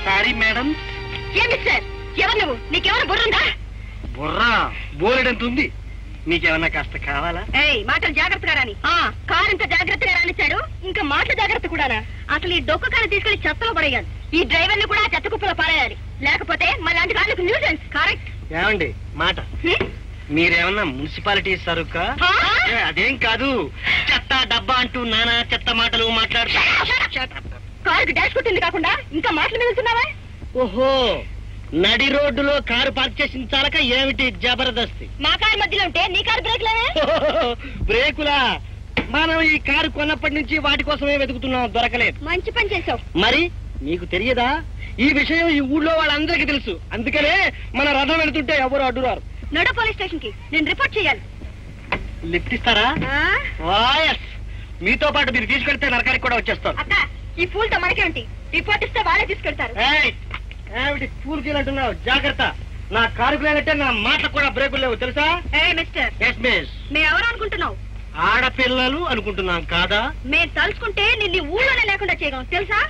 Sorry madam. ఏమి sir, ఎవరు నువ్వు? నీకెవరు బుర్రుందా? బుర్రా బోలెడంత ఉంది. నీకేమన్నా కాస్త కావాలా? మాటలు జాగ్రత్తగా రాని. కారు ఇంత జాగ్రత్తగా రానిచ్చాడు, ఇంకా మాటలు జాగ్రత్త కూడానా? అసలు ఈ డొక్క కారు తీసుకెళ్లి చెత్తలో పడేయాలి. ఈ డ్రైవర్ ని కూడా చెత్త కుప్పలో పడేయాలి. లేకపోతే మళ్ళీ కార్లకు న్యూసెన్స్. కరెక్ట్. ఏమండి మాట, మీరేమన్నా మున్సిపాలిటీ సరుకా? అదేం కాదు, చెత్త డబ్బా అంటూ నానా చెత్త మాటలు మాట్లాడుతా. కారుకి డాష్ కొట్టింది కాకుండా ఇంకా మాటలు మిగులుతున్నావా? ఓహో, నడి రోడ్డులో కారు పార్క్ చేసిన చాలక ఏమిటి జబర్దస్తి? మా కారు మధ్యలో ఉంటే నీ కారు బ్రేక్లేవే? బ్రేకులా? మనం ఈ కారు కొన్నప్పటి నుంచి వాటి కోసమే వెతుకుతున్నాం, దొరకలేదు. మంచి పని చేసావు. మరి నీకు తెలియదా? ఈ విషయం ఈ ఊళ్ళో వాళ్ళందరికీ తెలుసు. అందుకనే మన రథం వెళుతుంటే ఎవరు అడ్డురారు. నడు పోలీస్ స్టేషన్ కి, నేను రిపోర్ట్ చేయాలి. లిఫ్ట్ ఇస్తారా? మీతో పాటు మీరు తీసుకెళ్తే నరకానికి కూడా వచ్చేస్తారు. అక్క, ఈ పూలతో మనకేంటి? రిపోర్ట్ ఇస్తే వాళ్ళే తీసుకెళ్తారు. ఏమిటి పూలు కీలంటున్నావు? జాగ్రత్త, నా కారు ప్లేనంటే నా మాటకు కూడా బ్రేకులు లేవు తెలుసా? మిస్టర్, మేము ఎవరు అనుకుంటున్నావు? ఆడపిల్లలు అనుకుంటున్నాం కాదా? మేము తలుచుకుంటే నిన్ను ఊళ్ళోనే లేకుండా చేయగలం తెలుసా?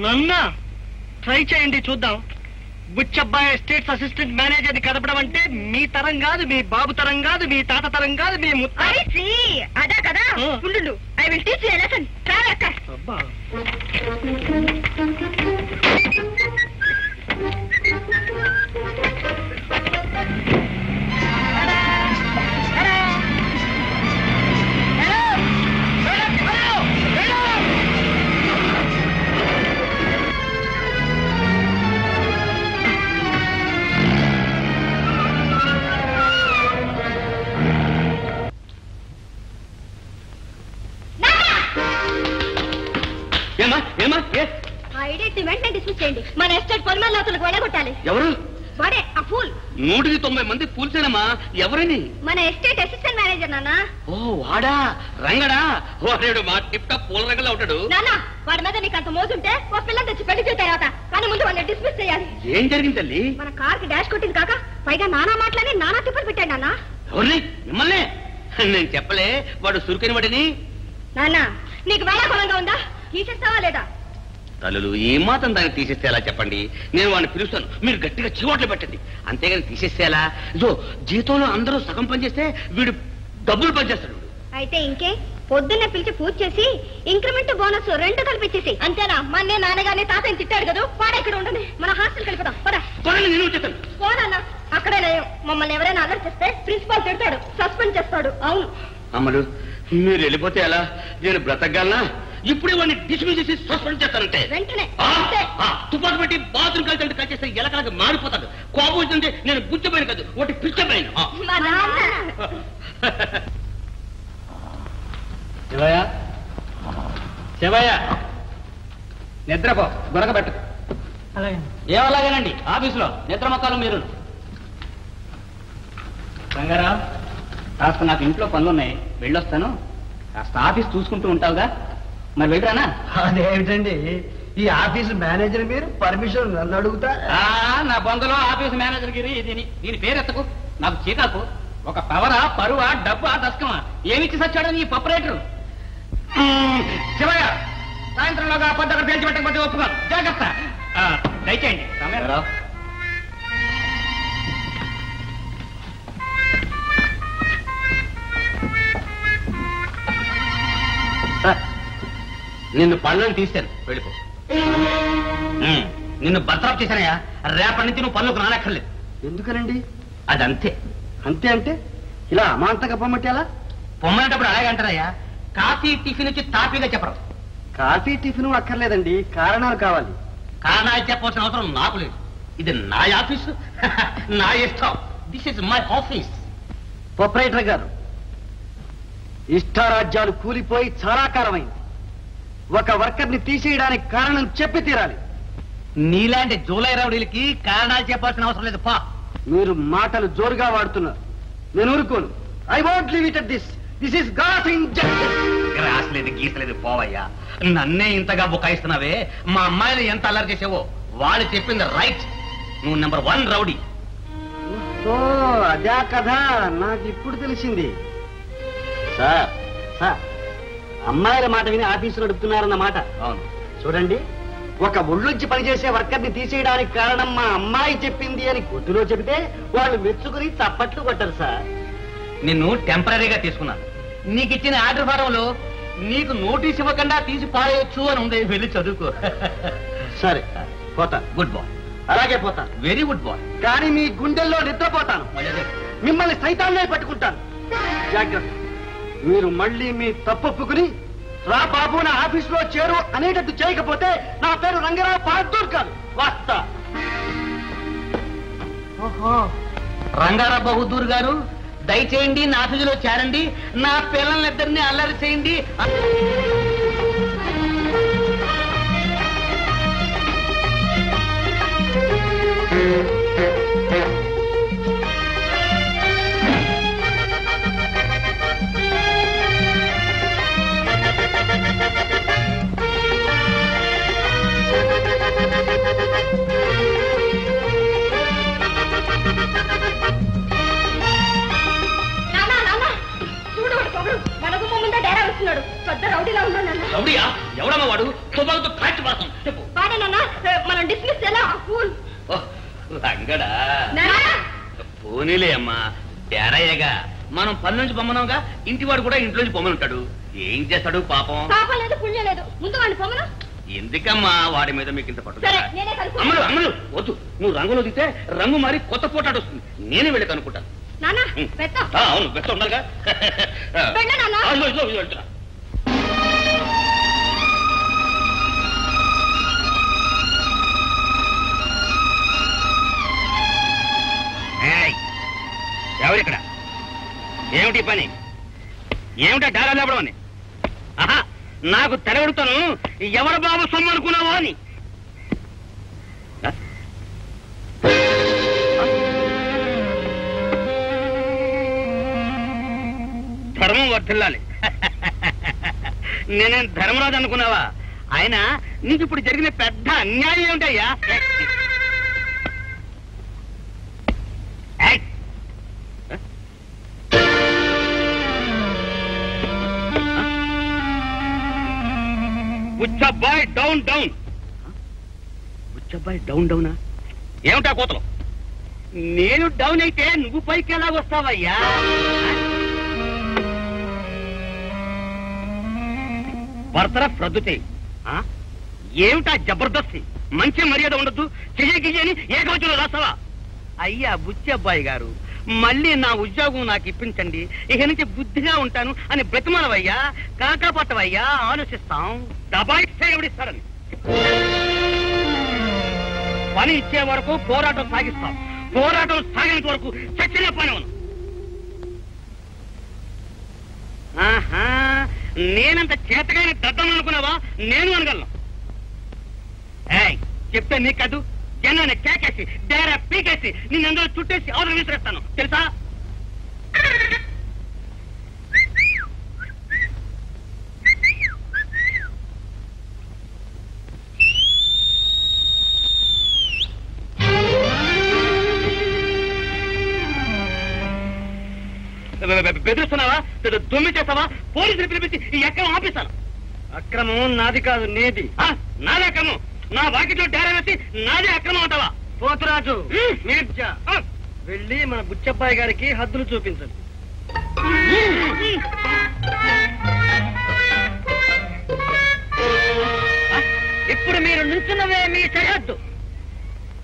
నన్నా ట్రై చేయండి చూద్దాం. బుచ్చబ్బాయి స్టేట్స్ అసిస్టెంట్ మేనేజర్ కదపడం అంటే మీ తరం కాదు, మీ బాబు తరం కాదు, మీ తాత తరం కాదు, మీ అదా కదా. ఉండు, I will teach you a lesson. Travel అక్క. వెంటనే డిస్మిస్ చేయండి. మన ఎస్టేట్ పొలిమేరలోతులకు వెళ్ళగొట్టాలి. ఎవరు? వాడే ఆ ఫూల్. 190 మంది ఫూల్సేనమ్మా. ఎవరని? మన ఎస్టేట్ అసిస్టెంట్ మేనేజర్ నాన్న. ఓ వాడా, రంగడా. వాడు మా టిప్ టాప్ పూల రంగంలో ఉంటాడు. నాన్న, వాడి మీద నీకు అంత మోసుంటే ఓ పిల్లని తెచ్చి పెళ్లి చేయ తర్వాత, కానీ ముందు వాళ్ళని డిస్మిస్ చేయాలి. ఏం జరిగింది తల్లి? మన కార్ కి డాష్ కొట్టింది కాక పైగా నానా మాటలని నానా తిప్పలు పెట్టాడు నాన్న. ఎవరిని? మిమ్మల్ని? నేను చెప్పలే వాడు సురుకని వాడిని. నాన్న, నీకు వేళాకులంగా ఉందా? తీసేస్తావా లేదా? తల్లులు ఈ మాత్రం దాన్ని తీసేస్తే ఎలా చెప్పండి? నేను వాడిని పిలుస్తాను, మీరు గట్టిగా చివాట్లు పెట్టండి. అంతేగాని తీసేస్తే ఎలా? జో జీతంలో అందరూ సగం పనిచేస్తే వీడు డబ్బులు పనిచేస్తాడు. అయితే ఇంకే, పొద్దున్నే పిలిచి పూజ చేసి ఇంక్రిమెంట్ బోనస్ 2 కల్పించేసి అంతేనా? మన నాన్నగానే తాతని తిట్టాడు కదా, వాడు ఇక్కడ ఉండని మన హాస్టల్ కలిపిదాం. నేను వచ్చేస్తాను. పోనన్నా, అక్కడే లేవు. మమ్మల్ని ఎవరైనా అల్లరి చేస్తే ప్రిన్సిపాల్ తిడతాడు, సస్పెండ్ చేస్తాడు. అవును అమ్మడు, మీరు వెళ్ళిపోతే ఎలా? నేను బ్రతకగలనా? ఇప్పుడే వాడిని డిస్మిస్ చేసి సస్పెండ్ చేస్తానంటే వెంటనే తుపాకు పెట్టి బాత్రూమ్ కలిసి కలిసేస్తే ఎలకలకి మారిపోతాడు. కోపం వచ్చింటే నేను గుచ్చపోయిన కాదు, ఒకటి పిచ్చపోయిన. శివయ్య, శివయ్య, నిద్రపో, గొరగబెట్టు. ఏమలాగేనండి ఆఫీసులో నిద్ర మొక్కలు మీరు. రంగారా, కాస్త నాకు ఇంట్లో పనులున్నాయి, వెళ్ళొస్తాను. కాస్త ఆఫీస్ చూసుకుంటూ ఉంటావుగా, మరి వెళ్ళరానా? అదేమిటండి ఈ ఆఫీసు మేనేజర్ మీరు పర్మిషన్ నన్ను అడుగుతా? నా బొందలో ఆఫీసు మేనేజర్ గిరి దీని పేరెత్తకు, నాకు చీకాకు. ఒక పవరా, పరువా, డబ్బా, దస్కమా ఏమిచ్చి సచ్చాడని ఈ పపరేటర్. శివయ్య, సాయంత్రంలోగా పొద్దుగా పేల్చి పెట్టకపోతే ఒప్పుకో. జాగ్రత్త, దయచేయండి. నిన్ను పనులను తీశాను, వెళ్ళిపో. నిన్ను బర్తరఫ్ చేశానయ్యా, రేపటి నుంచి నువ్వు పనులకు రానక్కర్లేదు. ఎందుకనండి? అది అంతే. అంతే అంటే ఇలా అమాంతంగా పొమ్మంటే ఎలా? పొమ్మనేటప్పుడు అలాగే అంటారయ్యా. కాఫీ టిఫిన్ వచ్చి తాపీగా చెప్పరు. కాఫీ టిఫిన్ అక్కర్లేదండి, కారణాలు కావాలి. కారణాలు చెప్పవలసిన అవసరం నాకు లేదు. ఇది నా ఆఫీసు, నా ఇష్టం. This is my office. Proprietor గారు, ఇష్టారాజ్యాలు కూలిపోయి చాలా కాలమైంది. ఒక వర్కర్ని తీసేయడానికి కారణం చెప్పి తీరాలి. నీలాంటి జూలై రౌడీలకి కారణాలు చెప్పాల్సిన అవసరం లేదు. పా, మీరు మాటలు జోరుగా వాడుతున్నారు. నేను ఊరుకోను. I want leave it at this. This is god injustice. రాసలేదు, గీసలేదు, పోవయ్యా. నన్నే ఇంతగా బుకాయిస్తున్నావే. మా అమ్మాయిని ఎంత అల్లరి చేసావో వాళ్ళు చెప్పింది రైట్. నువ్వు నెంబర్ 1 రౌడీ. ఓ అదే కదా, నాకు ఇప్పుడు తెలిసింది. సార్, అమ్మాయిల మాట విని ఆఫీసు నడుపుతున్నారన్న మాట. అవును. చూడండి, ఒక ఒళ్ళొంచి పనిచేసే వర్కర్ని తీసేయడానికి కారణం మా అమ్మాయి చెప్పింది అని కొద్దిలో చెబితే వాళ్ళు మెచ్చుకుని చప్పట్లు కొట్టారు సార్. నిన్ను టెంపరీగా తీసుకున్నాను. నీకు ఇచ్చిన ఆర్డర్ ఫారంలో నీకు నోటీస్ ఇవ్వకుండా తీసి పారేయొచ్చు అని ఉంది. వెళ్ళి చదువుకో. సరే పోతా. Good boy. అలాగే పోతాను. Very good boy. కానీ మీ గుండెల్లో నిద్రపోతాను. మిమ్మల్ని సైతాన్నే పట్టుకుంటాను. జాగ్రత్త. మీరు మళ్ళీ మీ తప్పొప్పుకుని రా బాబు నా ఆఫీసులో చేరు అనేటట్టు చేయకపోతే నా పేరు రంగరావు బహదూర్ కాదు. వస్తా. ఓహో, రంగారావు బహదూర్ గారు, దయచేయండి నా ఆఫీసులో చేరండి, నా పిల్లలిద్దరిని అల్లరి చేయండి. రౌడీయా? ఎవడమ్మా వాడు? తుపాకుతో కాల్చి పాసం. చెప్పు. మనం డిస్మిస్ ఎలా? రంగడా పోనీలే అమ్మా, తేరయ్యగా మనం పని నుంచి పొమ్మనంగా ఇంటివాడు కూడా ఇంట్లోంచి పొమ్మనుంటాడు. ఏం చేస్తాడు పాపం? పాపం లేదు, పుణ్యం లేదు. ముందు వాడిని పొమ్మను. ఎందుకమ్మా వాడి మీద మీకు ఇంత పట్టు? సరే, నేనే కనుక్కుంటా. అమ్మలు అమ్మలు వద్దు, నువ్వు రంగులో దిగితే రంగు మారి కొత్త పోటాడు వస్తుంది. నేనే వెళ్ళి కనుక్కుంటాను. నాన్న పెద్ద. అవును, బెత్త ఉండాలిగా. వెళ్తున్నా. ఎవరిక్కడ? ఏమిటి పని? ఏమిటా డాలా లేపడం అని? ఆహా, నాకు తెరవడుతాను. ఎవరు బాబు సొమ్ము అనుకున్నావో అని. ధర్మం వర్ధిల్లాలి. నేనేం ధర్మరాజు అనుకున్నావా? ఆయన నీకు ఇప్పుడు జరిగిన పెద్ద అన్యాయం ఏమిటయ్యా? Buchabbai down down. Buchabbai down డౌనా? ఏమిటా కోతలు? నేను డౌన్ అయితే నువ్వు పైకి ఎలా వస్తావయ్యా? బర్తరఫ్ రద్దు చేయి. ఏమిటా జబర్దస్తి? మంచి మర్యాద ఉండొద్దు. చెయ్యని ఏకవచనంలో రాస్తావా? అయ్యా బుచ్చబ్బాయి గారు, మళ్ళీ నా ఉద్యోగం నాకు ఇప్పించండి, ఇక నుంచి బుద్ధిగా ఉంటాను అని బ్రతిమాలవయ్యా. కాకాపట్టవయ్యా, ఆలోచిస్తాం. దబాయిస్తే ఎవడిస్తారని. పని ఇచ్చే వరకు పోరాటం సాగిస్తాం. పోరాటం సాగినంత వరకు చచ్చిన పని అవును. ఆహా, నేనంత చేతగానే దద్దం అనుకున్నావా? నేను అనగలను. చెప్తే నీకు కాదు, జనాన్ని కేకేసి డేరా పీకేసి నిన్నందరూ చుట్టేసి అవసరం విసిరేస్తాను, తెలుసా? బెదిరిస్తున్నావా? దొమ్మి చేస్తావా? పోలీసులు పిలిపించి ఈ అక్రమం ఆపిస్తాను. అక్రమం నాది కాదు, నేది. నాదే అక్రమం. నా వాకిట్లో డేరా వేసి నాదే అక్రమం అంటావా? పోతురాజు, మీర్జా, వెళ్ళి మన బుచ్చబ్బాయి గారికి హద్దులు చూపించండి. ఇప్పుడు మీరు నుంచున్నవే మీ సరిహద్దు.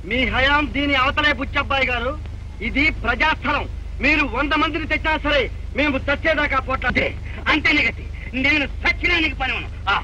మీ హయాం దీని అవతలే బుచ్చబ్బాయి గారు. ఇది ప్రజాస్థలం. మీరు 100 మందిని తెచ్చినా సరే మేము చచ్చేదాకా పోట్లాడే. అంతే నిగతి. నేను సచ్చినా నీకు పని ఉన్నాను.